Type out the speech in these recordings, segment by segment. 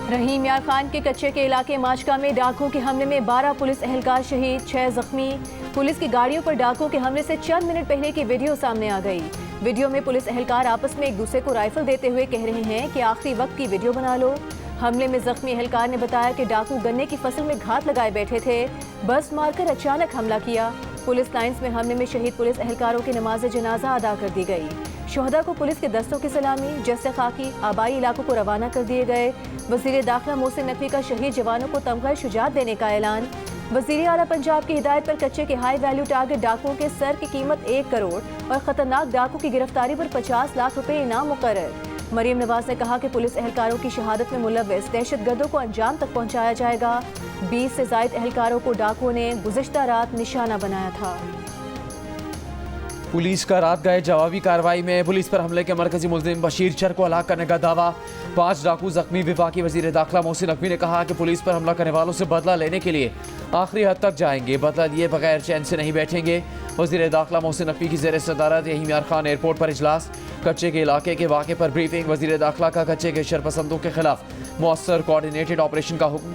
रहीम यार खान के कच्चे के इलाके माचका में डाकुओं के हमले में 12 पुलिस एहलकार शहीद, 6 जख्मी। पुलिस की गाड़ियों पर डाकुओं के हमले से चंद मिनट पहले की वीडियो सामने आ गई। वीडियो में पुलिस एहलकार आपस में एक दूसरे को राइफल देते हुए कह रहे हैं कि आखिरी वक्त की वीडियो बना लो। हमले में जख्मी एहलकार ने बताया कि डाकू गन्ने की फसल में घात लगाए बैठे थे, बस मारकर अचानक हमला किया। पुलिस लाइंस में हमले में शहीद पुलिस एहलकारों की नमाज जनाजा अदा कर दी गई। शोहदा को पुलिस के दस्तों की सलामी, जस्ते खाकी आबाई इलाकों को रवाना कर दिए गए। वजीर दाखिला मोहसिन नकवी का शहीद जवानों को तमगा शुजात देने का ऐलान। वजीर आला पंजाब की हिदायत पर कच्चे के हाई वैल्यू टारगेट डाकुओं के सर की कीमत 1 करोड़ और खतरनाक डाकू की गिरफ्तारी पर 50 लाख रुपए इनाम मुकर्रर। मरीम नवाज ने कहा कि पुलिस एहलकारों की शहादत में मुलव्वस दहशतगर्दों को अंजाम तक पहुँचाया जाएगा। 20 से जायद एहलकारों को डाकुओं ने गुज़िश्ता रात निशाना बनाया था। पुलिस का रात गए जवाबी कार्रवाई में पुलिस पर हमले के मरकजी मुल्जिम बशीर चर को हलाक करने का दावा। 5 डाकू जख्मी। विफाकी वजीर दाखिला मोहसिन नकवी ने कहा कि पुलिस पर हमला करने वालों से बदला लेने के लिए आखिरी हद तक जाएंगे, बदला लिए बगैर चैन से नहीं बैठेंगे। वजीर दाखिला मोहसिन नकवी की ज़ेर सदारत रहीम यार खान एयरपोर्ट पर इजलास। कच्चे के इलाके के वाक़े पर ब्रीफिंग। वजीर दाखिला का कच्चे के शरपसंदों के खिलाफ मौसर कोऑर्डिनेटेड ऑपरेशन का हुक्म।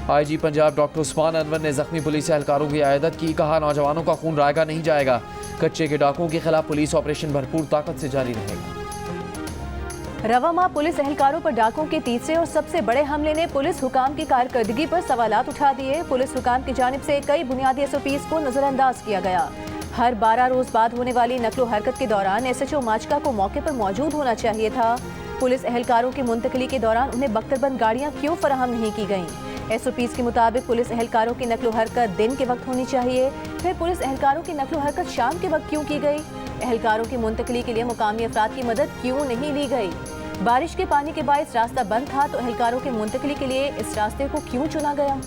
IG पंजाब डॉक्टर उस्मान अनवर ने जख्मी पुलिस एहलकारों की आयदत की। कहा नौजवानों का खून रायगा नहीं जाएगा। कच्चे के डाकुओं के खिलाफ पुलिस ऑपरेशन भरपूर ताकत से जारी रहेगा। रवामा पुलिस एहलकारों पर डाकुओं के तीसरे और सबसे बड़े हमले ने पुलिस हुकाम की कारकर्दगी पर सवालात उठा दिए। पुलिस हुकाम की जानिब से कई बुनियादी SOPs को नजरअंदाज किया गया। हर 12 रोज बाद होने वाली नकलो हरकत के दौरान SHO माचका को मौके पर मौजूद होना चाहिए था। पुलिस एहलकारों की मुंतकली के दौरान उन्हें बख्तरबंद गाड़ियाँ क्यों फराहम नहीं की गईं? SOPs के मुताबिक पुलिस एहलकारों की नकलो हरकत दिन के वक्त होनी चाहिए। फिर पुलिस एहलकारों की नकलो हरकत शाम के वक्त क्यों की गई? एहलकारों की मुंतकली के लिए मुकामी अफराद की मदद क्यों नहीं ली गई? बारिश के पानी के बायस रास्ता बंद था तो एहलकारों की मुंतकली के लिए इस रास्ते को क्यों चुना गया?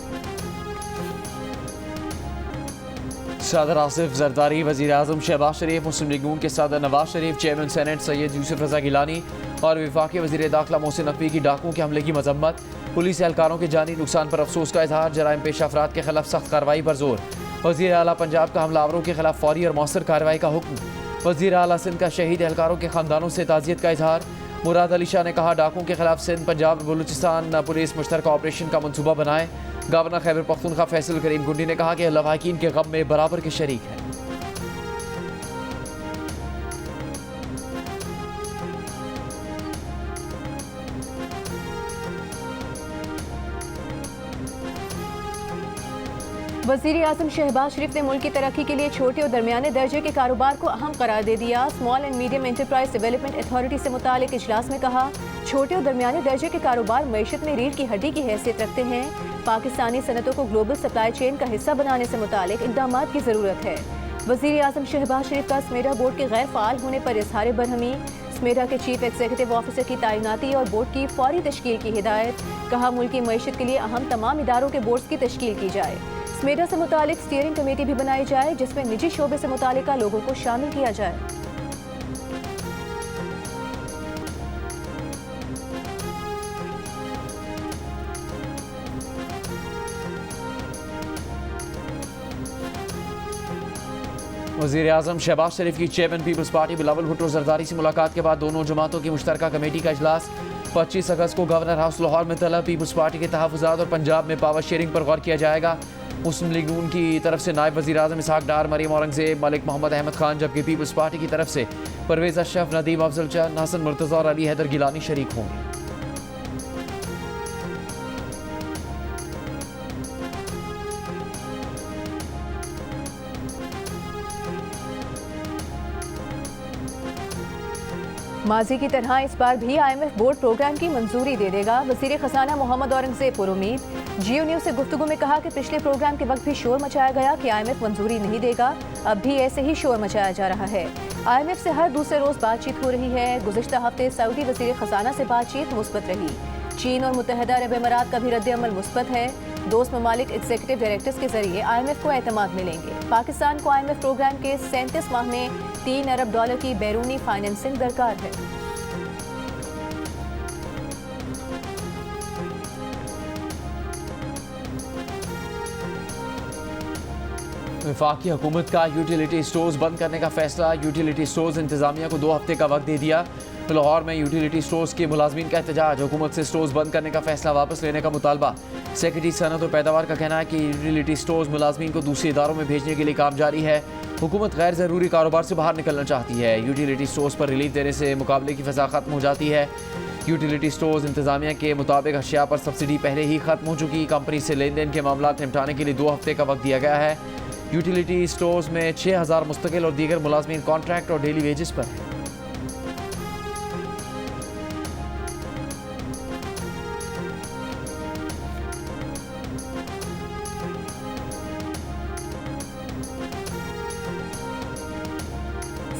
सदर आसिफ जरदारी, वज़ीर आज़म शहबाज शरीफ, मुस्लिम लीग नून के सदर नवाज शरीफ, चेयरमैन सेनेट सैयद यूसुफ रजा गिलानी और वफाकी वज़ीर दाखिला मोहसिन नकवी की डाकुओं के हमले की मजम्मत। पुलिस एहलकारों के जानी नुकसान पर अफसोस का इजहार। जराइम पेश अफराद के खिलाफ सख्त कार्रवाई पर जोर। वज़ीर आला पंजाब का हमलावरों के खिलाफ फौरी और मौसर कार्रवाई का हुक्म। वज़ीर आला सिंध का शहीद एहलकारों के खानदानों से ताज़ियत का इजहार। मुराद अली शाह ने कहा डाकुओं के खिलाफ सिंध पंजाब बलूचिस्तान पुलिस मुश्तरका ऑपरेशन का मनसूबा बनाए। गवर्नर खैबर पख्तूनख्वा फैसल करीम गुंडी ने कहा कि लवाहिकीन के गम में बराबर के शरीक हैं। वज़ीर आज़म शहबाज शरीफ ने मुल्क की तरक्की के लिए छोटे और दरमियाने दर्जे के कारोबार को अहम करार दे दिया। Small and medium enterprise development authority से मुतालिक इजलास में कहा छोटे और दरमियाने दर्जे के कारोबार मईशत में रीढ़ की हड्डी की हैसियत रखते हैं। पाकिस्तानी सनतों को ग्लोबल सप्लाई चेन का हिस्सा बनाने से मुतालिक इक़दाम की ज़रूरत है। वज़ीर आज़म शहबाज शरीफ का स्मेडा बोर्ड के गैर फ़ाल होने पर इजहार बरहमी। स्मेडा के चीफ एग्जीक्यूटिव ऑफिसर की तैनाती और बोर्ड की फौरी तश्कील की हिदायत। कहा मुल्क की मईशत के लिए अहम तमाम इदारों के बोर्ड की तश्कील की जाए। स्मेडा से मुतालिक स्टीयरिंग कमेटी भी बनाई जाए जिसमें निजी शोबे से मुतालिका लोगों को शामिल किया जाए। वज़ीर आज़म शहबाज शरीफ की chairman Peoples Party Bilawal Bhutto Zardari से मुलाकात के बाद दोनों जमातों की मुश्तरका कमेटी का इजलास। 25 अगस्त को गवर्नर हाउस लाहौर में तलब। पीपल्स पार्टी के तहफ़्फ़ुज़ात और पंजाब में पावर शेयरिंग पर गौर किया जाएगा। मुस्लिम लीग नून की तरफ से नायब वज़ीर आज़म इसहाक डार, मरीम औरंगज़ेब, मलिक मोहम्मद अहमद खान, जबकि पीपल्स पार्टी की तरफ से परवेज़ अशरफ, नदीम अफजल चंद, हसन मुर्तज़ा और अली हैदर गिलानी शरीक होंगे। माजी की तरह इस बार भी IMF बोर्ड प्रोग्राम की मंजूरी दे देगा। वज़ीर ख़जाना मोहम्मद औरंगज़ेब पुरुमीद। जियो न्यूज़ से गुफ्तगू में कहा कि पिछले प्रोग्राम के वक्त भी शोर मचाया गया कि IMF मंजूरी नहीं देगा, अब भी ऐसे ही शोर मचाया जा रहा है। IMF से हर दूसरे रोज़ बातचीत हो रही है। गुज़िश्ता हफ्ते सऊदी वज़ीर ख़जाना से बातचीत मुस्बत रही। चीन और मुत्तहिदा अरब अमारात का भी रद्द-ए-अमल मुस्बत है। दोस्त ममालिक एग्जीक्यूटिव डायरेक्टर्स के जरिए IMF को एतमाद मिलेंगे। पाकिस्तान को IMF प्रोग्राम के 37 माह में $3 अरब की बैरूनी फाइनेंसिंग दरकार है। वफाकी हुकूमत का यूटिलिटी स्टोर्स बंद करने का फैसला। यूटिलिटी स्टोर्स इंतजामिया को 2 हफ्ते का वक्त दे दिया। लाहौर में यूटिलिटी स्टोर्स के मुलाजमीन का एहतजाज। हुकूमत से स्टोर्स बंद करने का फैसला वापस लेने का मुतालबा। सेक्रेटरी सनत और पैदावार का कहना है कि यूटिलिटी स्टोर्स मुलाजमीन को दूसरे इदारों में भेजने के लिए काम जारी है। हुकूमत गैर ज़रूरी कारोबार से बाहर निकलना चाहती है। यूटिलिटी स्टोर्स पर रिलीफ देने से मुकाबले की फ़ज़ा ख़त्म हो जाती है। यूटिलिटी स्टोर्स इंतजामिया के मुताबिक अशिया पर सब्सिडी पहले ही ख़त्म हो चुकी। कंपनी से लेन देन के मामला निपटाने के लिए 2 हफ्ते का वक्त दिया गया है। यूटिलिटी स्टोर्स में 6000 मुस्तकिल और दीगर मुलाजमीन कॉन्ट्रैक्ट और डेली वेजेस पर हैं।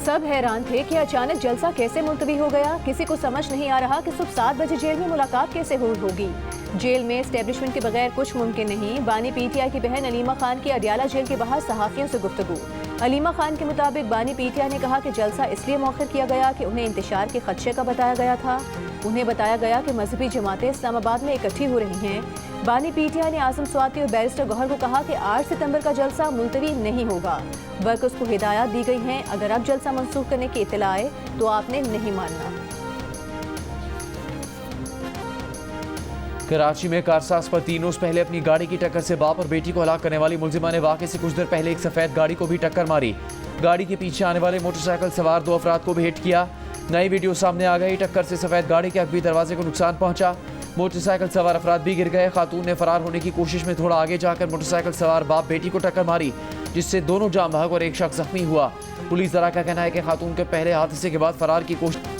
सब हैरान थे कि अचानक जलसा कैसे मुलतवी हो गया। किसी को समझ नहीं आ रहा कि सुबह 7 बजे जेल में मुलाकात कैसे होगी। जेल में एस्टेब्लिशमेंट के बगैर कुछ मुमकिन नहीं। बानी पीटीआई की बहन अलीमा खान की अडियाला जेल के बाहर सहाफियों से गुफ्तगू। अलीमा खान के मुताबिक बानी पीटीआई ने कहा कि जलसा इसलिए मौखर किया गया कि उन्हें इंतशार के खदशे का बताया गया था। उन्हें बताया गया कि मजहबी जमातें इस्लामाबाद में इकट्ठी हो रही हैं। बानी पीटीआई ने आजम स्वाति और बैरिस्टर गौहर को कहा कि 8 सितंबर का जलसा मुलतवी नहीं होगा। वर्कर्स को हिदायत दी गई हैं, अगर अब जलसा मंसूख करने की इत्तला आए तो आपने नहीं मानना। कराची में कारसाज पर 3 रोज पहले अपनी गाड़ी की टक्कर से बाप और बेटी को हलाक करने वाली मुलजिमा ने वाक़े से कुछ देर पहले एक सफेद गाड़ी को भी टक्कर मारी। गाड़ी के पीछे आने वाले मोटरसाइकिल सवार 2 अफराद को भी हिट किया। नई वीडियो सामने आ गई। टक्कर से सफेद गाड़ी के अगवी दरवाजे को नुकसान पहुंचा। मोटरसाइकिल सवार अफराद भी गिर गए। खातून ने फरार होने की कोशिश में थोड़ा आगे जाकर मोटरसाइकिल सवार बाप बेटी को टक्कर मारी, जिससे दोनों जाम बहक और एक शख्स जख्मी हुआ। पुलिस दरा का कहना है कि खातून के पहले हादसे के बाद फरार की कोशिश।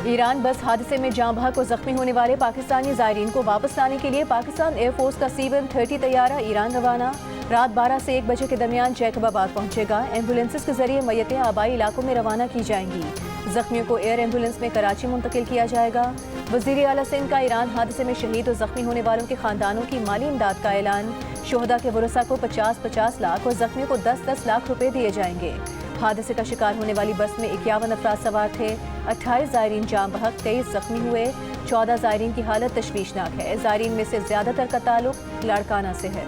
ईरान बस हादसे में जाँ बहक और जख्मी होने वाले पाकिस्तानी ज़ायरीन को वापस लाने के लिए पाकिस्तान एयरफोर्स का C-130 तैयारा ईरान रवाना। रात 12 से 1 बजे के दरमियान जैकबाबाद पहुंचेगा। एम्बुलेंसेस के जरिए मैयतें आबाई इलाकों में रवाना की जाएंगी। जख्मियों को एयर एम्बुलेंस में कराची मुंतकिल किया जाएगा। वज़ीर आला सिंध का ईरान हादसे में शहीद और जख्मी होने वालों के खानदानों की माली इमदाद का ऐलान। शोहदा के वरसा को 50-50 लाख और जख्मियों को 10-10 लाख रुपए दिए जाएंगे। हादसे का शिकार होने वाली बस में 51 अफराद सवार थे। 28 ज़ायरीन जाम बहक, 23 जख्मी हुए। 14 ज़ायरीन की हालत तशवीशनाक है। ज़ायरीन में से ज़्यादातर का ताल्लुक लाड़काना से है।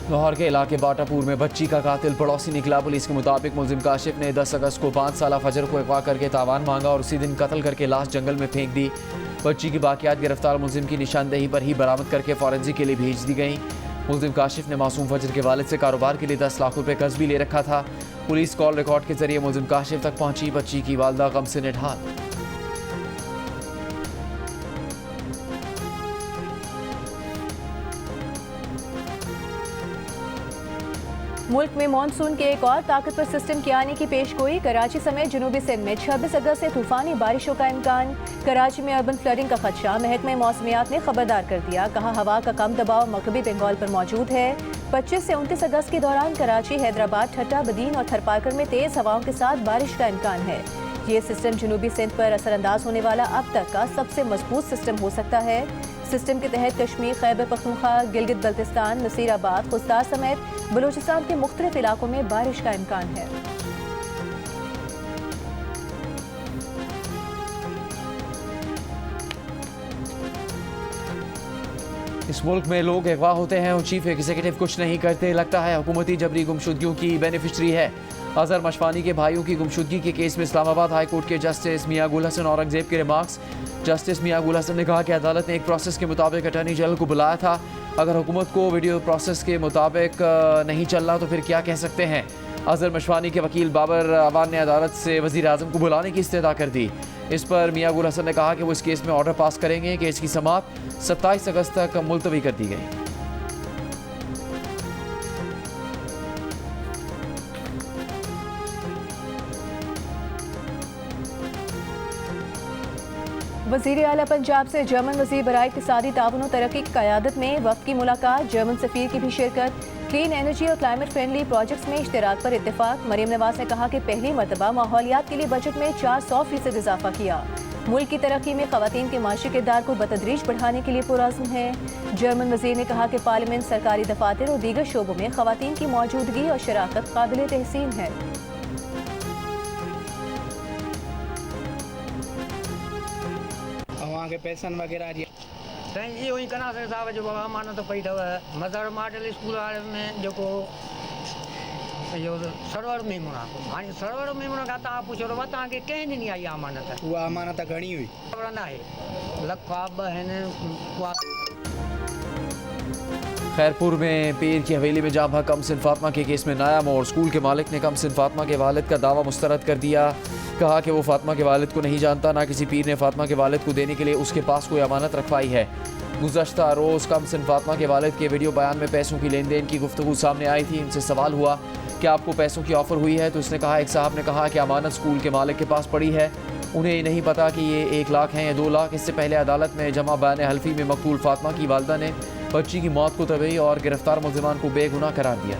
लाहौर के इलाके बाटापुर में बच्ची का कातिल पड़ोसी निकला। पुलिस के मुताबिक मुलजिम काशिफ ने 10 अगस्त को 5 साला फजर को अगवा करके तावान मांगा और उसी दिन कत्ल करके लाश जंगल में फेंक दी। बच्ची की बाकियात गिरफ्तार मुलजिम की निशानदेही पर ही बरामद करके फॉरेंसिक के लिए भेज दी गई। मुलजिम काशिफ ने मासूम फजर के वालिद से कारोबार के लिए 10 लाख रुपए कर्ज भी ले रखा था। पुलिस कॉल रिकॉर्ड के जरिए मुलजिम काशिफ तक पहुंची। बच्ची की वालदा गम से निढाल। मुल्क में मानसून के एक और ताकतवर सिस्टम के आने की पेशगोई। कराची समेत जनूबी सिंध में 26 अगस्त से तूफानी बारिशों का इम्कान। कराची में अर्बन फ्लडिंग का खदशा। महकमे मौसमियात ने खबरदार कर दिया। कहा हवा का कम दबाव मगरबी बंगाल पर मौजूद है। 25 से 29 अगस्त के दौरान कराची, हैदराबाद, ठट्टा, बदीन और थरपाकर में तेज हवाओं के साथ बारिश का इम्कान है। ये सिस्टम जनूबी सिंध पर असरअंदाज होने वाला अब तक का सबसे मजबूत सिस्टम हो सकता है। सिस्टम के तहत कश्मीर, खैबर पख्तूनख्वा, गिलगित बल्तिस्तान, नसीराबाद, खुस्तार समेत बलूचिस्तान के मुख्तलिफ इलाकों में बारिश का इम्कान है। इस मुल्क में लोग अगवा होते हैं और चीफ एग्जीक्यूटिव कुछ नहीं करते। लगता है हुकूमती जबरी गुमशुदगियों की बेनिफिशरी है। अजहर मशवानी के भाइयों की गुमशुदगी के केस में इस्लामाबाद हाई कोर्ट के जस्टिस मियां गुल हसन औरंगजेब के रिमार्क्स। जस्टिस मियां गुल हसन ने कहा कि अदालत ने एक प्रोसेस के मुताबिक अटॉर्नी जनरल को बुलाया था। अगर हुकूमत को वीडियो प्रोसेस के मुताबिक नहीं चल रहा तो फिर क्या कह सकते हैं। अजहर मशवानी के वकील बाबर अवान ने अदालत से वज़ीर आज़म को बुलाने की इस्तेदा कर दी। इस पर मियां गुल हसन ने कहा कि वो इस केस में ऑर्डर पास करेंगे। केस की समाअत 27 अगस्त तक मुलतवी कर दी गई। वज़ीर आला पंजाब से जर्मन वज़ीर बराए इक़्तिसादी ताउन और तरक्की की क़यादत में वफ़द की मुलाकात। जर्मन सफ़ीर की भी शिरकत। क्लीन एनर्जी और क्लाइमेट फ्रेंडली प्रोजेक्ट्स में इश्तराक पर इत्तेफाक। मरीम नवाज ने कहा कि पहली मरतबा माहौलियात के लिए बजट में 400% इजाफा किया। मुल्क की तरक्की में ख़वातीन के माशी किरदार को बतदरीज बढ़ाने के लिए पुरअज़्म है। जर्मन वज़ीर ने कहा कि पार्लियामेंट, सरकारी दफातर और दीगर शोबों में ख़वातीन की मौजूदगी और शराकत काबिल तहसीन है। वहाँ के पेंशन वगैरह त इहो ई कना साहब जो अमानत पई अथव मदर मॉडल स्कूल वारे में जेको इहो सरवर मेमूना हाणे सरवर मेमूना खां तव्हां पुछो त तव्हांखे कंहिं ॾिनी आहे इहा अमानत उहा अमानत घणी हुई ख़बर न आहे लख ॿ आहिनि उहा खैरपुर में पीर की हवेली में जाम कमसिन फातिमा के केस में नया मोड़। स्कूल के मालिक ने कमसिन फातिमा के वालिद का दावा मुस्तरद कर दिया। कहा कि वो फातिमा के वालिद को नहीं जानता, ना किसी पीर ने फातिमा के वालिद को देने के लिए उसके पास कोई अमानत रखवाई है। गुज़श्ता रोज़ कमसिन फातिमा के वालिद के वीडियो बयान में पैसों की लेन देन की गुफ्तगू सामने आई थी। इनसे सवाल हुआ कि आपको पैसों की ऑफ़र हुई है, तो उसने कहा, एक साहब ने कहा कि अमानत स्कूल के मालिक के पास पड़ी है, उन्हें नहीं पता कि ये 1 लाख हैं या 2 लाख। इससे पहले अदालत में जमा बयान हल्फी में मकतूल फातिमा की वालदा ने बच्ची की मौत को तबई और गिरफ्तार मुल्ज़िमान को बेगुनाह करार दिया।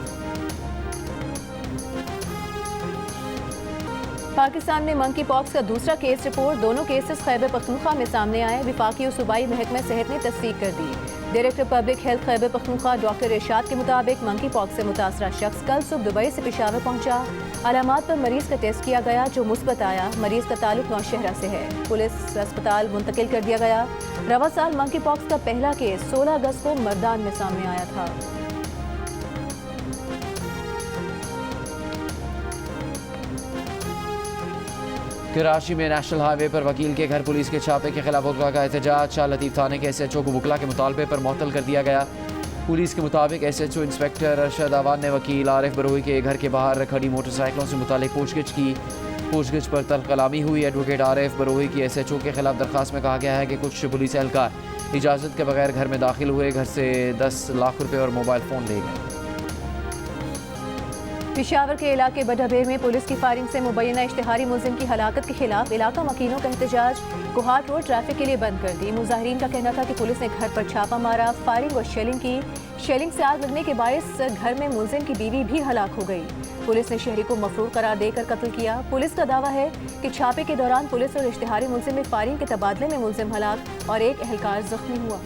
पाकिस्तान में मंकी पॉक्स का दूसरा केस रिपोर्ट। दोनों केसेस खैबर पख्तूनख्वा में सामने आए। विफाकी और सूबाई महकमा सेहत ने तस्दीक कर दी। Director public health Khyber Pakhtunkhwa doctor Irshad के मुताबिक मंकी पॉक्स से मुतासरा शख्स कल सुबह दुबई से पेशावर पहुंचा। अलामात पर मरीज का टेस्ट किया गया जो मुस्बत आया। मरीज का ताल्लुक नौशहरा से है। पुलिस अस्पताल मुंतकिल कर दिया गया। रवा साल मंकी पॉक्स का पहला केस 16 अगस्त को मर्दान में सामने आया था। कराची में नेशनल हाईवे पर वकील के घर पुलिस के छापे के खिलाफ वकला का एहतजाज। शाह लतीफ थाने के SHO को वकला के मुतालबे पर मुअत्तल कर दिया गया। पुलिस के मुताबिक SHO इंस्पेक्टर अरशद आवान ने वकील आरिफ बरोही के घर के बाहर खड़ी मोटरसाइकिलों से मुतालिक पूछगिछ की। पूछगिछ पर तल्ख कलामी हुई। एडवोकेट आरिफ बरोही की SHO के खिलाफ दरख्वास्त में कहा गया है कि कुछ पुलिस एहलकार इजाज़त के बगैर घर में दाखिल हुए, घर से 10 लाख रुपये और मोबाइल फ़ोन ले गए। पेशावर के इलाके बडाबेर में पुलिस की फायरिंग से मुबैना इश्तिहारी मुलजिम की हलाकत के खिलाफ इलाका मकीनों का एहतजाज। कोहाट रोड ट्रैफिक के लिए बंद कर दी। मुजाहिरीन का कहना था कि पुलिस ने घर पर छापा मारा, फायरिंग और शेलिंग की। शेलिंग से आग लगने के बायस घर में मुलजिम की बीवी भी हलाक हो गई। पुलिस ने शहरी को मफरूर करार देकर कत्ल किया। पुलिस का दावा है कि छापे के दौरान पुलिस और इश्तिहारी मुलजिम में फायरिंग के तबादले में मुलजिम हलाक और एक एहलकार जख्मी हुआ।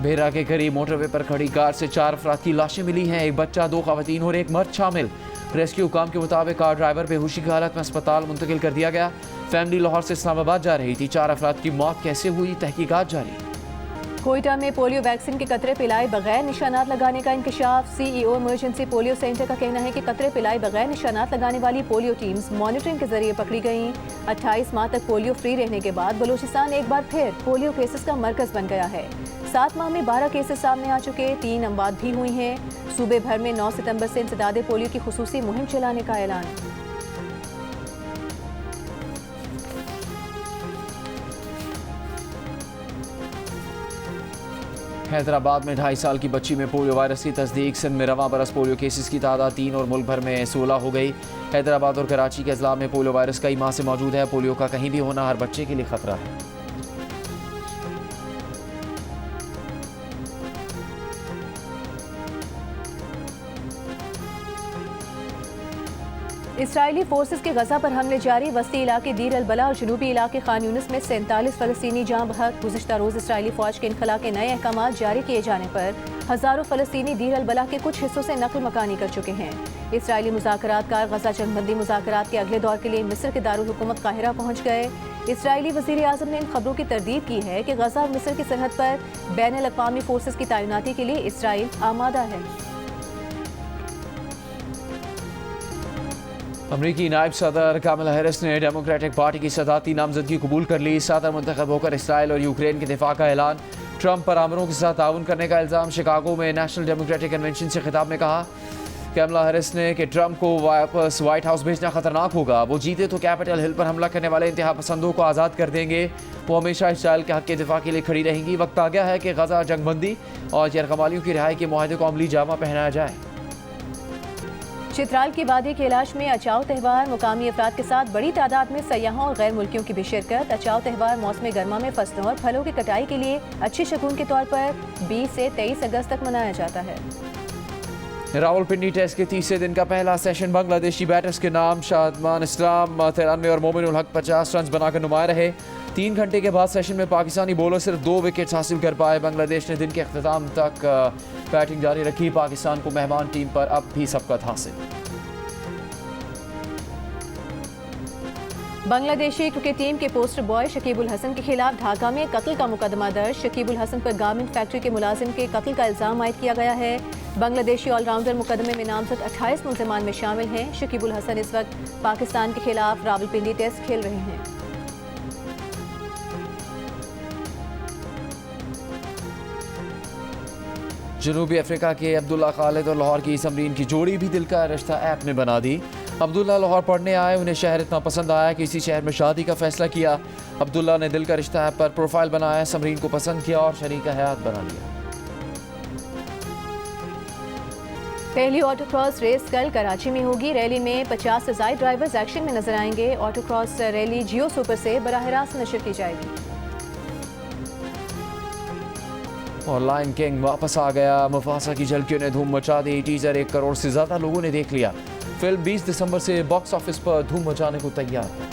बेरा के करीब मोटरवे पर खड़ी कार से 4 अफराद की लाशें मिली हैं। एक बच्चा, 2 खवातीन और एक मर्द शामिल। रेस्क्यू काम के मुताबिक कार ड्राइवर बेहोशी की हालत में अस्पताल मुंतकिल कर दिया गया। फैमिली लाहौर से इस्लामाबाद जा रही थी। 4 अफराद की मौत कैसे हुई, तहकीकात जारी। कोयटा में पोलियो वैक्सीन के कतरे पिलाए बगैर निशानात लगाने का इंकशाफ। CEO इमरजेंसी पोलियो सेंटर का कहना है कि कतरे पिलाए बगैर निशानात लगाने वाली पोलियो टीम्स मॉनिटरिंग के जरिए पकड़ी गईं। 28 माह तक पोलियो फ्री रहने के बाद बलूचिस्तान एक बार फिर पोलियो केसेस का मरकज बन गया है। 7 माह में 12 केसेस सामने आ चुके, 3 अमवात भी हुई हैं। सूबे भर में 9 सितंबर से इंसदादे पोलियो की खुसूसी मुहिम चलाने का ऐलान। हैदराबाद में 2.5 साल की बच्ची में पोलियो वायरस की तस्दीक। सिंध में रवां बरस पोलियो केसेस की तादाद 3 और मुल्क भर में 16 हो गई। हैदराबाद और कराची के अजला में पोलियो वायरस कई माह से मौजूद है। पोलियो का कहीं भी होना हर बच्चे के लिए खतरा है। इसराइली फोर्सेस के गजा पर हमले जारी। वस्ती इलाके दीर अल बला और जनूबी इलाके खान यूनिस में 47 फलस्तीनी जाँ बहक। गुज़िश्ता रोज़ इसराइली फ़ौज के इनखला के नए अहकाम जारी किए जाने पर हज़ारों फलस्तीनी दीर अल बला के कुछ हिस्सों से नकल मकानी कर चुके हैं। इसराइली मुज़ाकरातकार गजा जंगबंदी मुज़ाकरात के अगले दौर के लिए मिस्र के दारुल हुकूमत काहिरा पहुँच गए। इसराइली वज़ीर आज़म ने इन खबरों की तरदीद की है कि गजा और मिस्र की सरहद पर बैनुल अक़वामी फोर्सेस की तैनाती के लिए इसराइल आमादा है। अमरीकी नायब सदर कामला हैरिस ने डेमोक्रेटिक पार्टी की सदाती नामजदगी कबूल कर ली। सदर मुंतखब होकर इसराइल और यूक्रेन के दिफा का ऐलान। ट्रंप पर आमरों के साथ ताउन करने का इल्ज़ाम। शिकागो में नेशनल डेमोक्रेटिक कन्वेंशन से खिताब में कहा कामला हैरिस ने कि ट्रंप को वापस व्हाइट हाउस भेजना खतरनाक होगा। वो जीते तो कैपिटल हिल पर हमला करने वाले इंतहा पसंदों को आज़ाद कर देंगे। वो हमेशा इसराइल के हक़ के दिफा के लिए खड़ी रहेंगी। वक्त आ गया है कि गजा जंगबंदी और यरगमालियों की रिहाई के मुआहदे को अमली जामा पहनाया जाए। चित्राल की वादी कैलाश में अचाव त्यौहार। मुकामी अफराद के साथ बड़ी तादाद में सयाहों और गैर मुल्कियों की भी शिरकत। अचाव त्यौहार मौसम गर्मा में फसलों और फलों की कटाई के लिए अच्छी शगुन के तौर पर 20 से 23 अगस्त तक मनाया जाता है। रावलपिंडी टेस्ट के तीसरे दिन का पहला सेशन बांग्लादेशी बैटर्स के नाम। शादमान इस्लाम 93 और मोमिनुल हक 50 रन बनाकर नुमाया रहे। 3 घंटे के बाद सेशन में पाकिस्तानी बॉलर सिर्फ 2 विकेट्स हासिल कर पाए। बांग्लादेश ने दिन के अख्ताम तक बैटिंग जारी रखी। पाकिस्तान को मेहमान टीम पर अब भी सबकत हासिल। बांग्लादेशी क्रिकेट टीम के पोस्टर बॉय शकीबुल हसन के खिलाफ ढाका में कत्ल का मुकदमा दर्ज। शकीबुल हसन पर गारमेंट फैक्ट्री के मुलाजिम के कत्ल का इल्जाम आयद किया गया है। बांग्लादेशी ऑलराउंडर मुकदमे में नामजद 28 मुल्जिमान में शामिल हैं। शकीबुल हसन इस वक्त पाकिस्तान के खिलाफ रावलपिंडी टेस्ट खेल रहे हैं। जनूबी अफ्रीका के अब्दुल्ला खालिद और लाहौर की समरीन की जोड़ी भी दिल का रिश्ता ऐप ने बना दी। अब्दुल्ला लाहौर पढ़ने आए, उन्हें शहर इतना पसंद आया कि इसी शहर में शादी का फैसला किया। अब्दुल्ला ने दिल का रिश्ता ऐप पर प्रोफाइल बनाया, समरीन को पसंद किया और शरीक हयात बना लिया। पहली ऑटोक्रॉस रेस कल कराची में होगी। रैली में 50 से ज्यादा ड्राइवर्स एक्शन में नजर आएंगे। ऑटोक्रॉस रैली जियो सुपर से बराह रास्त नशर की जाएगी। और लायन किंग वापस आ गया। मुफासा की झलकियों ने धूम मचा दी। टीजर 1 करोड़ से ज्यादा लोगों ने देख लिया। फिल्म 20 दिसंबर से बॉक्स ऑफिस पर धूम मचाने को तैयार है।